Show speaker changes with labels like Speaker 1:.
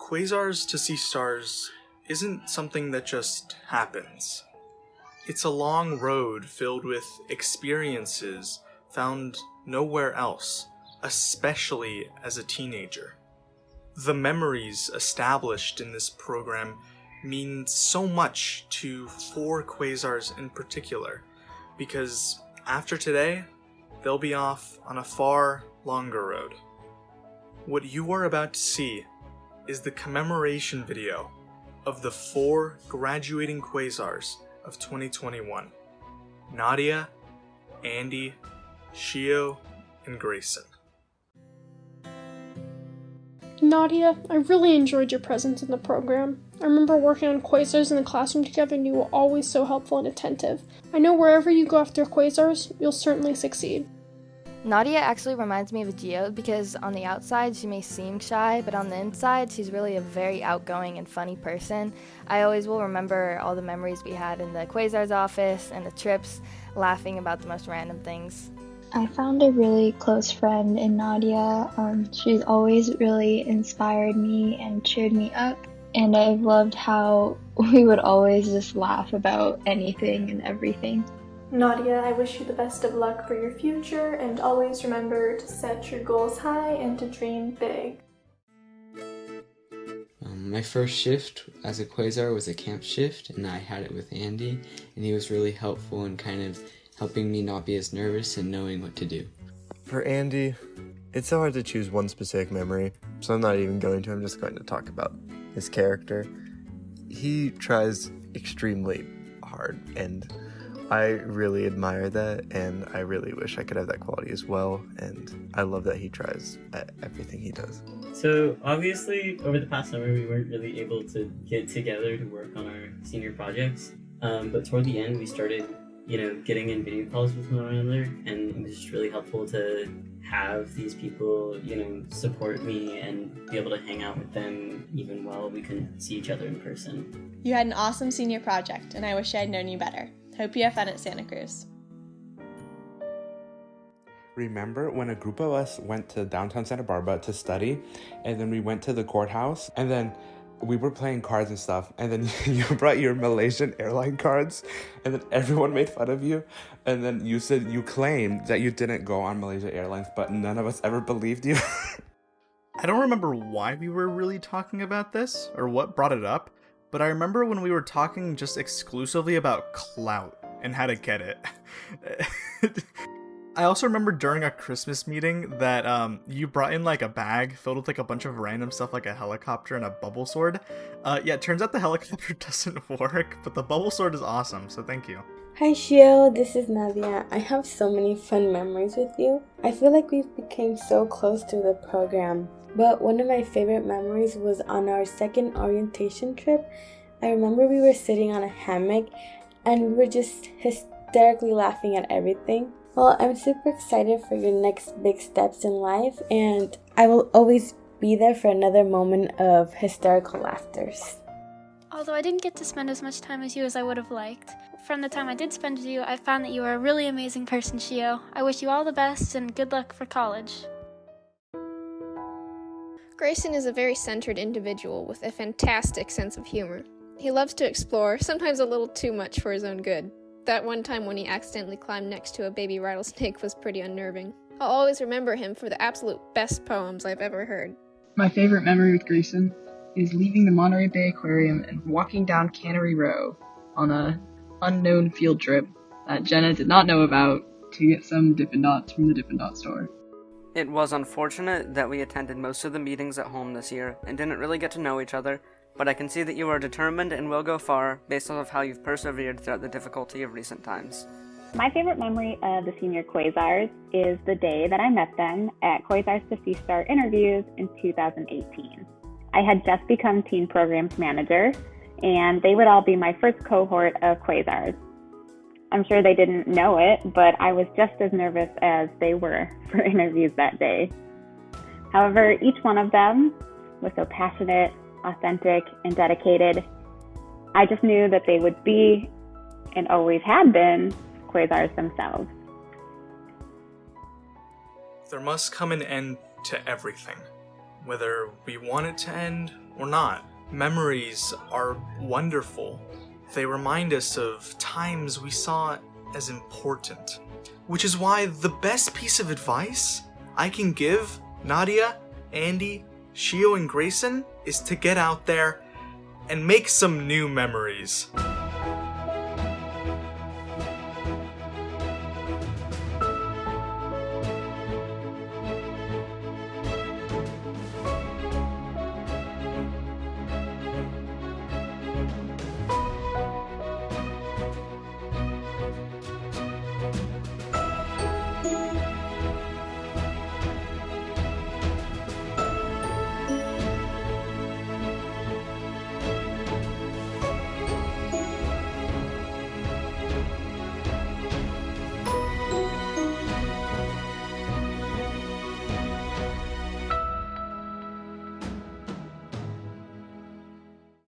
Speaker 1: Quasars to see stars isn't something that just happens. It's a long road filled with experiences found nowhere else, especially as a teenager. The memories established in this program mean so much to 4 Quasars in particular, because after today, they'll be off on a far longer road. What you are about to see is the commemoration video of the 4 graduating Quasars of 2021. Nadia, Andy, Shio, and Grayson.
Speaker 2: Nadia, I really enjoyed your presence in the program. I remember working on Quasars in the classroom together and you were always so helpful and attentive. I know wherever you go after Quasars, you'll certainly succeed.
Speaker 3: Nadia actually reminds me of Shio because on the outside she may seem shy, but on the inside she's really a very outgoing and funny person. I always will remember all the memories we had in the Quasars office and the trips, laughing about the most random things.
Speaker 4: I found a really close friend in Nadia. She's always really inspired me and cheered me up, and I've loved how we would always just laugh about anything and everything.
Speaker 5: Nadia, I wish you the best of luck for your future, and always remember to set your goals high and to dream big.
Speaker 6: My first shift as a Quasar was a camp shift, and I had it with Andy, and he was really helpful in kind of helping me not be as nervous and knowing what to do.
Speaker 7: For Andy, it's so hard to choose one specific memory, so I'm not even going to. I'm just going to talk about his character. He tries extremely hard, and I really admire that, and I really wish I could have that quality as well, and I love that he tries at everything he does.
Speaker 8: So obviously, over the past summer, we weren't really able to get together to work on our senior projects, but toward the end, we started, getting in video calls with one another, and it was just really helpful to have these people, support me and be able to hang out with them even while we couldn't see each other in person.
Speaker 9: You had an awesome senior project, and I wish I had known you better. Hope you have fun at Santa Cruz.
Speaker 10: Remember when a group of us went to downtown Santa Barbara to study, and then we went to the courthouse, and then we were playing cards and stuff, and then you brought your Malaysian airline cards, and then everyone made fun of you, and then you claimed that you didn't go on Malaysia Airlines, but none of us ever believed you.
Speaker 1: I don't remember why we were really talking about this, or what brought it up, but I remember when we were talking just exclusively about clout and how to get it. I also remember during a Christmas meeting that you brought in like a bag filled with like a bunch of random stuff like a helicopter and a bubble sword. Yeah, it turns out the helicopter doesn't work, but the bubble sword is awesome, so thank you.
Speaker 11: Hi Shio, this is Nadia. I have so many fun memories with you. I feel like we've become so close through the program. But one of my favorite memories was on our second orientation trip. I remember we were sitting on a hammock and we were just hysterically laughing at everything. Well, I'm super excited for your next big steps in life, and I will always be there for another moment of hysterical laughters.
Speaker 2: Although I didn't get to spend as much time as you as I would have liked, from the time I did spend with you, I found that you are a really amazing person, Shio. I wish you all the best and good luck for college.
Speaker 12: Grayson is a very centered individual with a fantastic sense of humor. He loves to explore, sometimes a little too much for his own good. That one time when he accidentally climbed next to a baby rattlesnake was pretty unnerving. I'll always remember him for the absolute best poems I've ever heard.
Speaker 13: My favorite memory with Grayson is leaving the Monterey Bay Aquarium and walking down Cannery Row on an unknown field trip that Jenna did not know about to get some Dippin' Dots from the Dippin' Dot store.
Speaker 14: It was unfortunate that we attended most of the meetings at home this year and didn't really get to know each other, but I can see that you are determined and will go far based off of how you've persevered throughout the difficulty of recent times.
Speaker 15: My favorite memory of the Senior Quasars is the day that I met them at Quasars to See Star interviews in 2018. I had just become Teen Programs Manager, and they would all be my first cohort of Quasars. I'm sure they didn't know it, but I was just as nervous as they were for interviews that day. However, each one of them was so passionate, authentic, and dedicated. I just knew that they would be, and always had been, Quasars themselves.
Speaker 1: There must come an end to everything, whether we want it to end or not. Memories are wonderful. They remind us of times we saw as important. Which is why the best piece of advice I can give Nadia, Andy, Shio, and Grayson is to get out there and make some new memories.